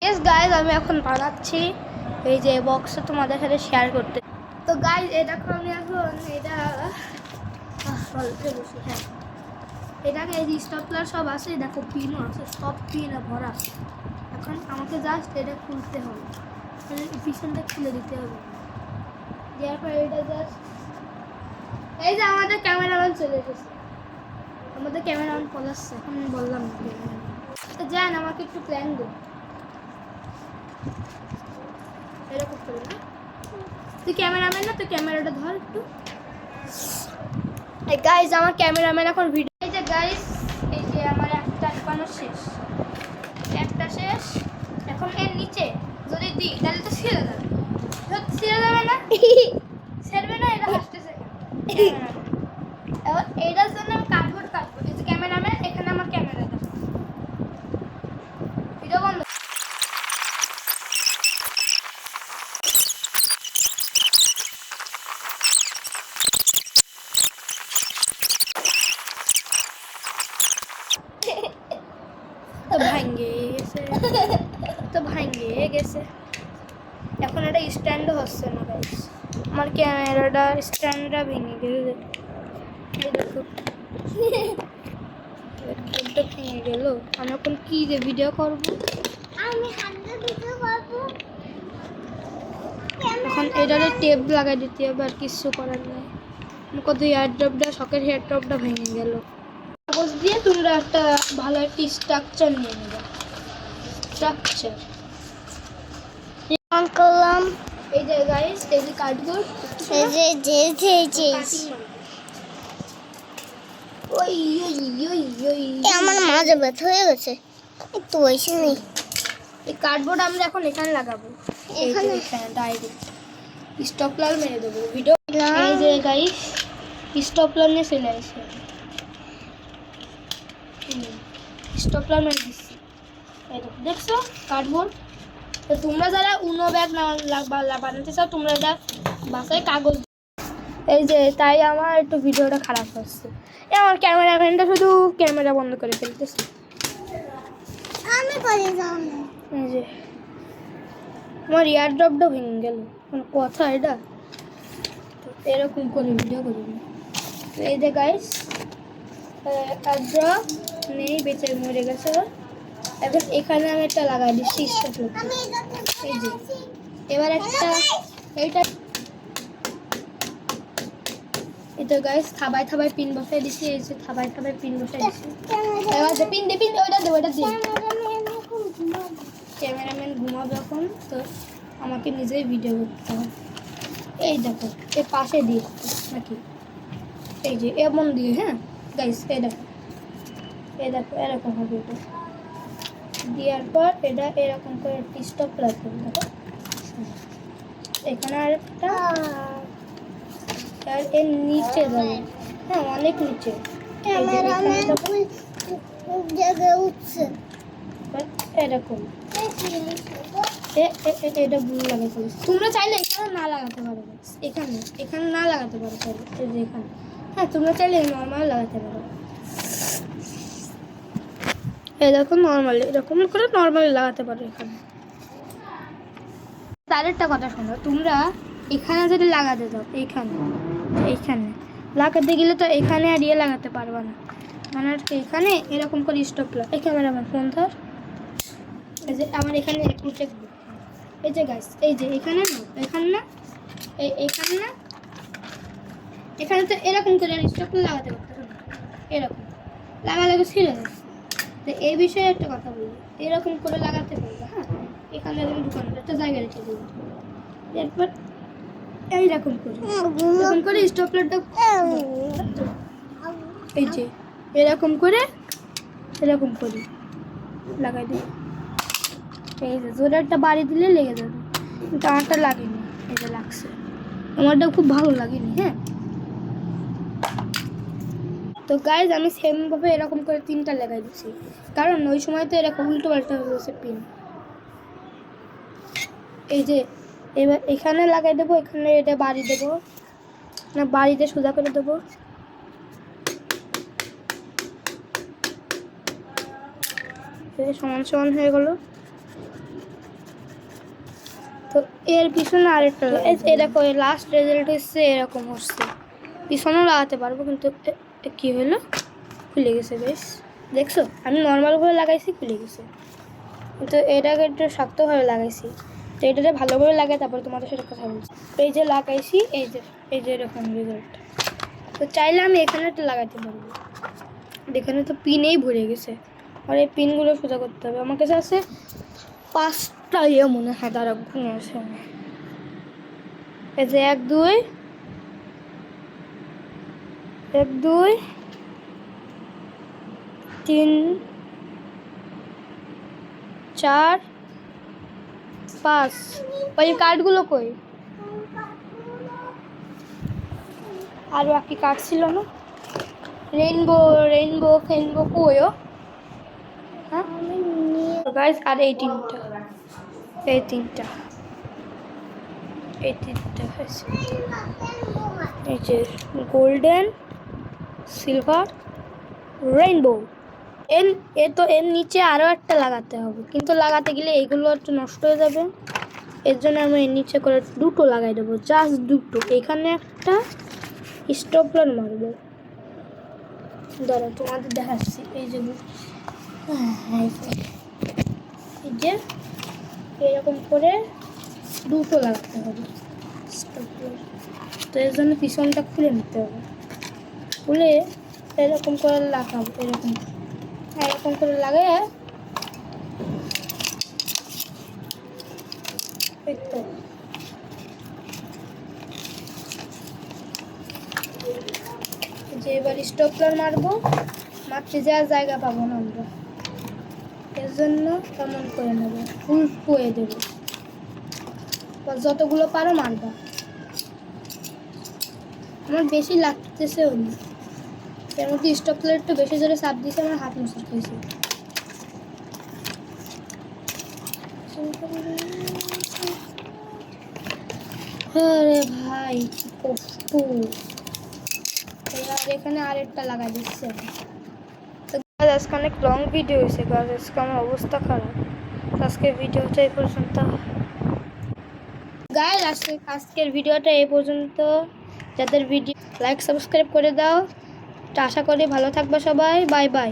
Yes guys আমি এখন বানাচ্ছি এই যে বক্সটা তোমাদের সাথে শেয়ার করতে। তো গাইস এই দেখো আমি এখন এটা বলতে বসি। হ্যাঁ এটাকে এই স্টপলার সব আছে, দেখো পিনও আছে, সব পিনে ভরা। এখন আমাকে জাস্ট এটা খুলতে হবে, পিছনটা খুলে দিতে হবে। দেওয়ার পর এটা জাস্ট এই যে আমাদের ক্যামেরাম্যান চলে এসেছে, আমাদের ক্যামেরাম্যান পলাচ্ছে। এখন বললাম তো জান আমাকে একটু প্ল্যান দে এরকম করে না। তুই ক্যামেরাম্যান না, তুই ক্যামেরাটা ধর একটু। এই গাইস আমার ক্যামেরাম্যান এখন ভিডিও। এই যে গাইস এই যে আমার একটা বানানো শেষ, একটা শেষ। এখন এর নিচে যদি দিই তাহলে তো ছিঁড়ে যাবে, ছিঁড়ে যাবে না, ছেড়বে না, এটা হাসতেছে। এবার এইটার জন্য আমি কার্ডবোর্ড কাটবো। এই যে ক্যামেরাম্যান, এখানে আমার ক্যামেরা দেখো, ভিডিও বন্ধ। তো ভাঙে গেছে, তো ভাঙে গেছে। এখন এটা স্ট্যান্ডও হচ্ছে না গাইস, আমার ক্যামেরাটা স্ট্যান্ডটা ভেঙে গেছে। এই দেখো ভেঙে গেল। আমি এখন কি যে ভিডিও করবো, আমি ভিডিও করবো। এখন এটারে টেপ লাগাই দিতে হবে, আর কিছু করার নেই। কত হেয়ারড্রপটা, শখের হেয়ারড্রপটা ভেঙে গেল। কাগজ দিয়ে তোমরা একটা ভালো একটা স্ট্রাকচার নিয়ে নেবে। স্ট্রাকচার করলাম এই যে গাইস, এই যে কার্ডবোর্ড, এই যে যে যে যে ওই ওই ওই ওই আমার মাঝে ব্যথা হয়ে গেছে, একটু বসে নেই। এই কার্ডবোর্ড আমরা এখন এখানে লাগাবো, এখানে ডাইরেক্ট স্টপলার মেরে দেবো। ভিডিও এই যে গাইস স্টপলার নিয়ে চলে আসছে, স্টপলার মেরে দিচ্ছি। এই দেখছো কার্ডবোর্ড। তো তোমরা যারা উনো ব্যাগ বানাতে চাও তোমরা এটা বাসায় কাগজ। এই যে তাই আমার একটু ভিডিওটা খারাপ হচ্ছে, আমার ক্যামেরাম্যানটা শুধু ক্যামেরা বন্ধ করে ফেলতেছে। আমি পরে যাও না, এই যে আমার ইয়ারড্রপটা ভেঙে গেল, কথা এটা। তো এরকম করে ভিডিও করি। এই যে গাইস ইয়ারড্রপ নেই, বেঁচে মরে গেছে। এখন এখানে আমি একটা লাগাই দিচ্ছি স্টপলার। এই যে এবার একটা এইটা এটা গাইস থাবায় থাবায় পিন বসাই দিছি। এই যে থাবায় থাবায় পিন বসাই দিছি। এবার যে পিন দে, পিন ওইটা দে, ওইটা দে। ক্যামেরাম্যান ঘুমাবে এখন, তো আমাকে নিজেই ভিডিও করতে হবে। এই দেখো এর পাশে দিয়ে নাকি, এই যে এমন দিয়ে। হ্যাঁ গাইস এই দেখো, এই দেখো এরকম হবে। এটা দেওয়ার পর এটা এরকম করে স্টপ রাখবে। দেখো এখানে আর একটা, আর এর নিচে যাবে। হ্যাঁ অনেক নিচে জায়গায় উঠছে এরকম। এটা ভুল লাগাতে হবে। তোমরা চাইলে এখানে না লাগাতে পারো, এখানে এখানে না লাগাতে পারো, এই যে এখানে। হ্যাঁ তোমরা চাইলে নর্মাল লাগাতে পারো। এই দেখো নর্মাল, এরকম করে নর্মাল লাগাতে পারো এখানে। তার একটা কথা শোনো, তোমরা এখানে যদি লাগাতে দাও, এখানে এইখানে লাগাতে গেলে তো এখানে আর ইয়ে লাগাতে পারবা না, মানে এখানে এরকম করে স্টপ লাগ। এই ক্যামেরাম্যান ফোন ধর। এই যে আমার এখানে একটু চেকবো। এই যে গাইস এই যে এখানে না, এখানে না, এখানে না, এখানে তো এরকম করে স্টপ লাগাতে পারতে হবে। এরকম লাগালে ছিঁড়ে যাচ্ছে। তো এই বিষয়ে একটা কথা বলি, এরকম করে লাগাতে পারবে। হ্যাঁ এখানে এরকম দোকানের একটা জায়গা রেখে দেবো, এরপর এইরকম করে এরকম করে স্টপলারটা এই যে এরকম করে লাগাই দেবো। এই যে জোরে একটা বাড়ি দিলে লেগে যাবে, কিন্তু আমারটা লাগেনি। এই যে লাগছে, আমারটা খুব ভালো লাগেনি। হ্যাঁ তো গাইজ আমি সেমভাবে এরকম করে 3টা লাগাই দিচ্ছি, কারণ ওই সময় তো এরকম উল্টো পাল্টা হয়ে গেছে পিন। এই যে এবার এখানে লাগাই দেবো, এখানে এটা বাড়ি দেবো না, বাড়িতে সোজা করে দেবো। সমান সমান হয়ে গেল। তো এর পিছনে আরেকটা এরকম লাস্ট রেজাল্ট হচ্ছে এরকম হচ্ছে। পিছনেও লাগাতে পারবো কিন্তু কি হলো, খুলে গেছে বেশ। দেখছো আমি নর্মালভাবে লাগাইছি, খুলে গেছে। কিন্তু এটাকে একটু শক্তভাবে লাগাইছি। তো এটাতে ভালো করে লাগাই তারপরে তোমাদের সাথে কথা বলছি। এই যে লাগাইছি, এই যে এরকম রেজাল্ট। তো চাইলে আমি এখানে একটা লাগাতে পারবো। এখানে তো পিনেই ভরে গেছে, আর এই পিনগুলো সোজা করতে হবে। আমার কাছে আছে 5টা মনে হয়, তারা ঘুরে আসে। এই যে 1 2 1 2 3 4 5। ওই কার্ডগুলো কই? আর বাকি কার্ড ছিল না? রেইনবো ফেনবো কইও। হ্যাঁ গাইস, আর এই তিনটা এই যে গোল্ডেন, সিলভার, রেইনবো। এর নিচে আরও একটা লাগাতে হবে, কিন্তু লাগাতে গেলে এগুলো একটু নষ্ট হয়ে যাবে। এর জন্য আমি এর নিচে করে 2টো লাগাই দেবো, জাস্ট 2টো। এখানে একটা স্টপলার মারবো, দাঁড়া তোমাদের দেখাচ্ছি। এই যে এরকম করে 2টো লাগাতে হবে স্টপলার। তো এর জন্য পিছনটা খুলে নিতে হবে, খুলে এরকম করে লাগাবো। এরকম করে লাগাই তো। যে এবার স্টপলার মারবো, মারতে যাওয়ার জায়গা পাবো না আমরা, এর জন্য কেমন করে নেবো, ফুল পুয়ে দেবো। যতগুলো পারো মারবা। আমার বেশি লাগতেছে না, এর মধ্যে স্টপলার একটু বেশি জোরে চাপ দিয়েছে, আমার হাত মুসর খেয়েছে। আরে ভাই কি কষ্ট। আর এখানে আরেকটা লাগাই দিচ্ছে। তো আজকে অনেক লং ভিডিও হয়েছে গাছ, আজকে আমার অবস্থা খারাপ। আজকের ভিডিওটা এই পর্যন্ত। গাইস আজকের ভিডিওটা এই পর্যন্ত। যাদের ভিডিও লাইক সাবস্ক্রাইব করে দাও। আশা করি ভালো থাকবে সবাই। Bye bye.